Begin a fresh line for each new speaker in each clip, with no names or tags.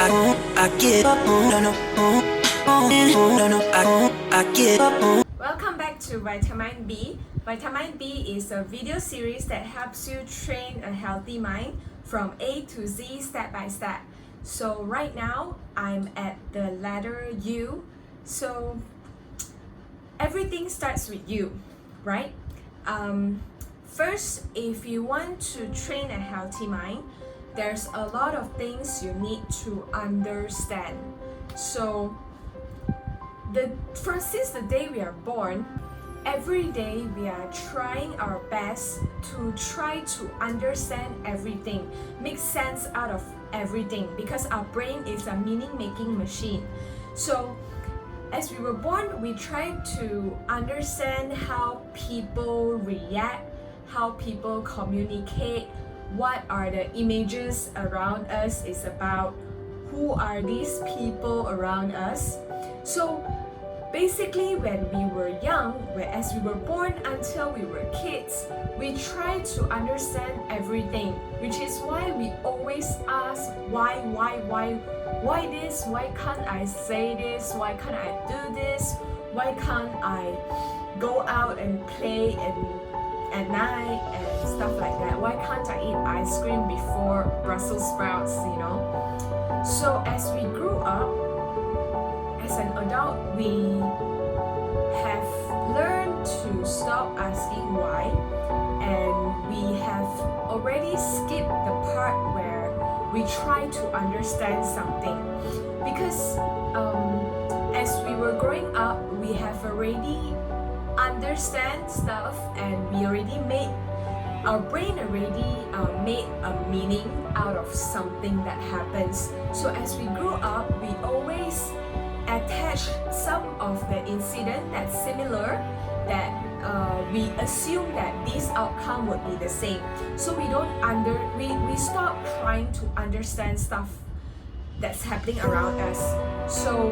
I get up, I get up.
Welcome back to Vita-mind-B. Vita-mind-B is a video series that helps you train a healthy mind from A to Z step by step. So right now, I'm at the letter U. So everything starts with you, right? First, if you want to train a healthy mind, there's a lot of things you need to understand. So since the day we are born, every day we are trying our best to try to understand everything, make sense out of everything, because our brain is a meaning-making machine. So as we were born, we tried to understand how people react, how people communicate, what are the images around us is about, who are these people around us. So basically, when we were young, as we were born until we were kids, we tried to understand everything, which is why we always ask why this, why can't I say this, why can't I do this, why can't I go out and play at night and stuff like that, why can't I eat ice cream before Brussels sprouts, So as we grew up, as an adult, we have learned to stop asking why, and we have already skipped the part where we try to understand something, because as we were growing up, we have already understand stuff, and our brain already made a meaning out of something that happens. So as we grew up, we always attach some of the incident that's similar, that we assume that this outcome would be the same. So we stop trying to understand stuff that's happening around us. So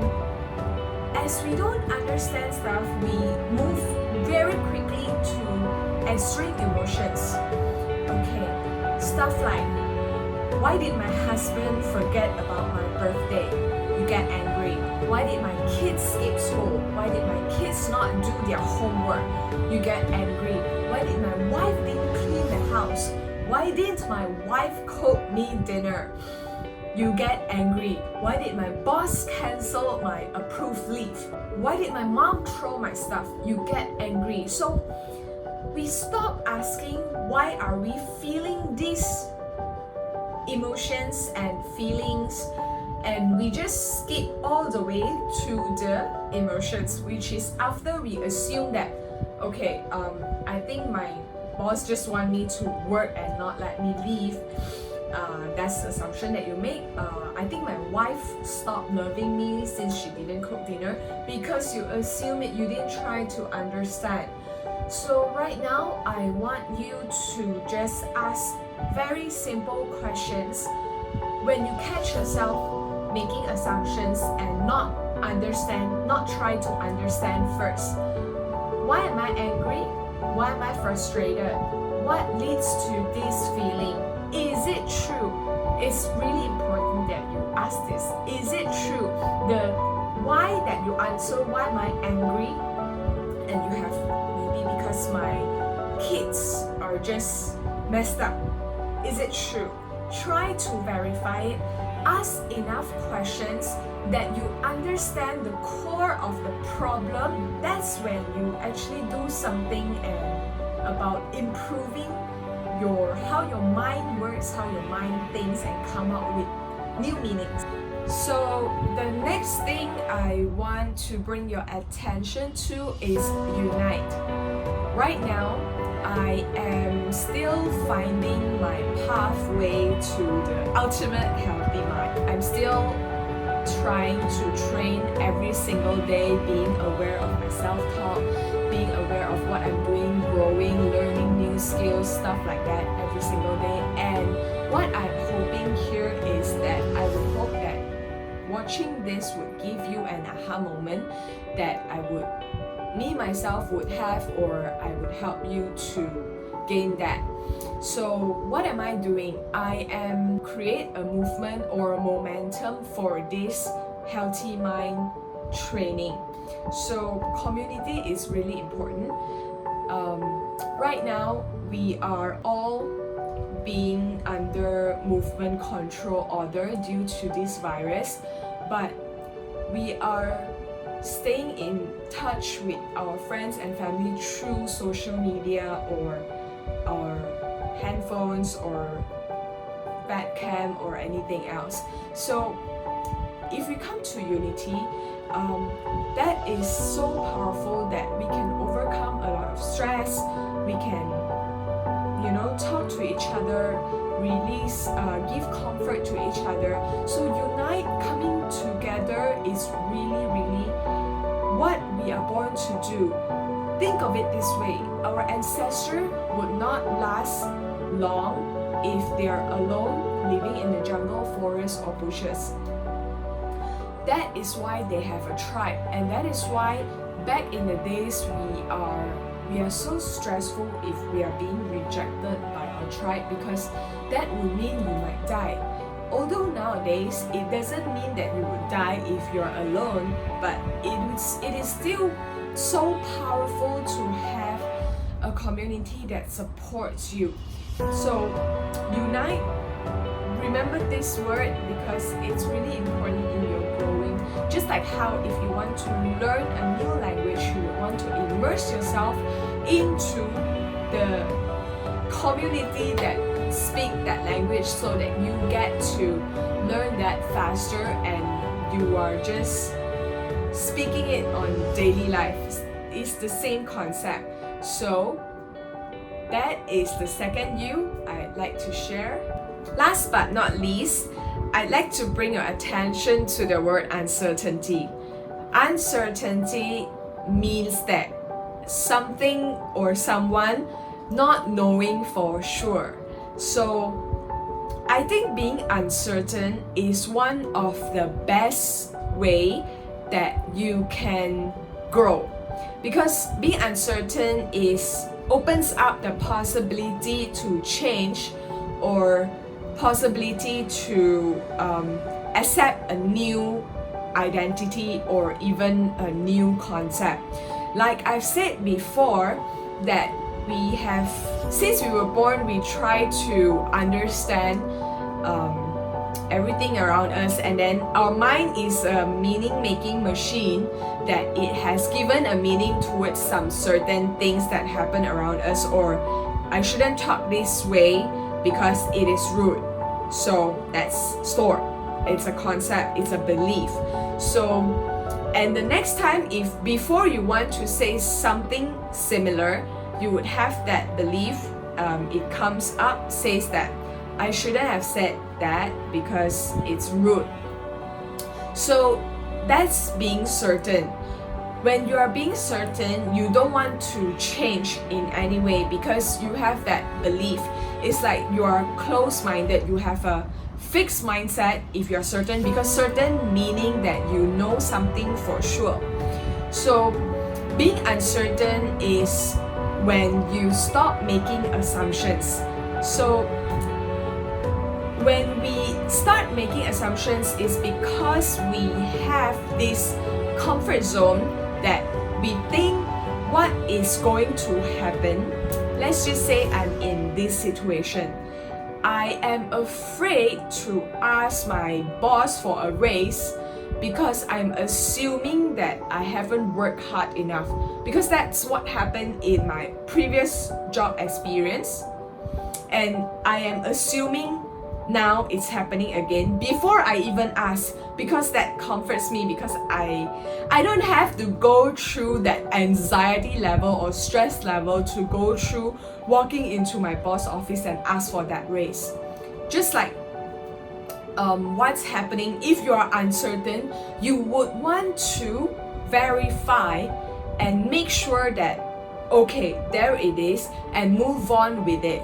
as we don't understand stuff, we move very quickly to extreme emotions. Okay, stuff like, why did my husband forget about my birthday? You get angry. Why did my kids skip school? Why did my kids not do their homework? You get angry. Why did my wife didn't clean the house? Why didn't my wife cook me dinner? You get angry. Why did my boss cancel my approved leave? Why did my mom throw my stuff? You get angry. So we stop asking why are we feeling these emotions and feelings, and we just skip all the way to the emotions, which is after we assume that, okay, I think my boss just want me to work and not let me leave. That's the assumption that you make. I think my wife stopped loving me since she didn't cook dinner, because you assume it, you didn't try to understand. So right now, I want you to just ask very simple questions. When you catch yourself making assumptions and not try to understand first. Why am I angry? Why am I frustrated? What leads to this feeling? Is it true? It's really important that you ask this. Is it true? The why that you answer, why am I angry? And you have maybe because my kids are just messed up. Is it true? Try to verify it. Ask enough questions that you understand the core of the problem. That's when you actually do something about improving how your mind works, how your mind thinks, and come up with new meanings. So the next thing I want to bring your attention to is unite. Right now, I am still finding my pathway to the ultimate healthy mind. I'm still trying to train every single day, being aware of my self-talk, being aware of what I'm doing, growing, learning new skills, stuff like that every single day. And what I'm hoping here is that I would hope that watching this would give you an aha moment that me myself would have, or I would help you to gain that. So what am I doing? I am create a movement or a momentum for this healthy mind training. So community is really important. Right now we are all being under movement control order due to this virus, but we are staying in touch with our friends and family through social media or our handphones or webcam or anything else. So if we come to unity, that is so powerful that we can overcome a lot of stress. We can, talk to each other, release, give comfort to each other. So unite, coming together is really, really what we are born to do. Think of it this way: our ancestors would not last long if they are alone, living in the jungle, forest, or bushes. That is why they have a tribe, and that is why back in the days we are so stressful if we are being rejected by our tribe, because that would mean you might die. Although nowadays it doesn't mean that you would die if you're alone, but it is still so powerful to have a community that supports you. So unite, remember this word because it's really important in your growing. Just like how if you want to learn a new language, you would want to immerse yourself into the community that speak that language so that you get to learn that faster and you are just speaking it on daily life. It's the same concept. So that is the second U I'd like to share. Last but not least, I'd like to bring your attention to the word uncertainty. Uncertainty means that something or someone not knowing for sure. So I think being uncertain is one of the best way that you can grow, because being uncertain opens up the possibility to change or possibility to accept a new identity or even a new concept. Like I've said before, that since we were born, we try to understand everything around us, and then our mind is a meaning-making machine that it has given a meaning towards some certain things that happen around us, or I shouldn't talk this way because it is rude. So that's stored. It's a concept, it's a belief. So, and the next time, if before you want to say something similar, you would have that belief, it comes up, says that I shouldn't have said that because it's rude. So that's being certain. When you are being certain, you don't want to change in any way because you have that belief. It's like you are close-minded, you have a fixed mindset if you're certain, because certain meaning that you know something for sure. So being uncertain is when you stop making assumptions. So when we start making assumptions is because we have this comfort zone that we think what is going to happen. Let's just say I'm in this situation. I am afraid to ask my boss for a raise because I'm assuming that I haven't worked hard enough, because that's what happened in my previous job experience, and I am assuming now it's happening again before I even ask, because that comforts me, because I don't have to go through that anxiety level or stress level to go through walking into my boss office and ask for that raise. Just like what's happening, if you are uncertain, you would want to verify and make sure that okay, there it is, and move on with it.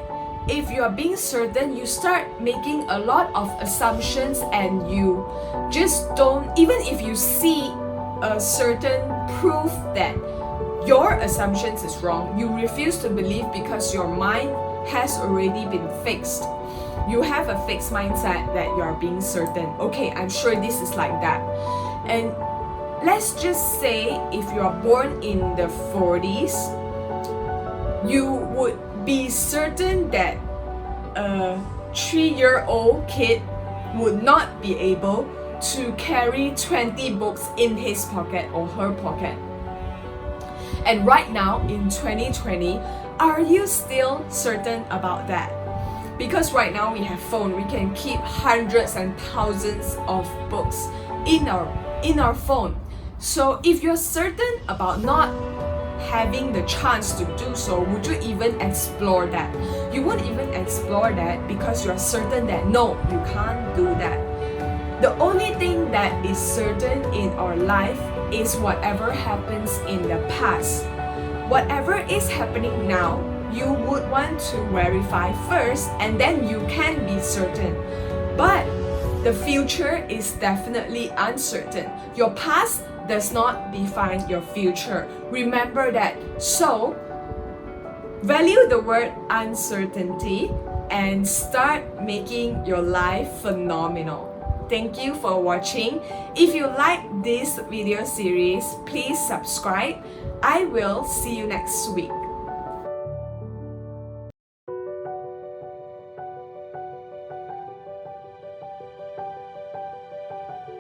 If you are being certain, you start making a lot of assumptions, and you just don't, even if you see a certain proof that your assumptions is wrong. You refuse to believe because your mind has already been fixed. You have a fixed mindset that you are being certain. Okay, I'm sure this is like that. And let's just say if you are born in the 40s, you would be certain that a 3-year-old kid would not be able to carry 20 books in his pocket or her pocket. And right now in 2020, are you still certain about that? Because right now we have phone, we can keep hundreds and thousands of books in our phone. So if you're certain about not having the chance to do so, would you even explore that? You won't even explore that because you're certain that no, you can't do that. The only thing that is certain in our life is whatever happens in the past. Whatever is happening now, you would want to verify first and then you can be certain. But the future is definitely uncertain. Your past does not define your future. Remember that. So, value the word uncertainty and start making your life phenomenal. Thank you for watching. If you like this video series, please subscribe. I will see you next week.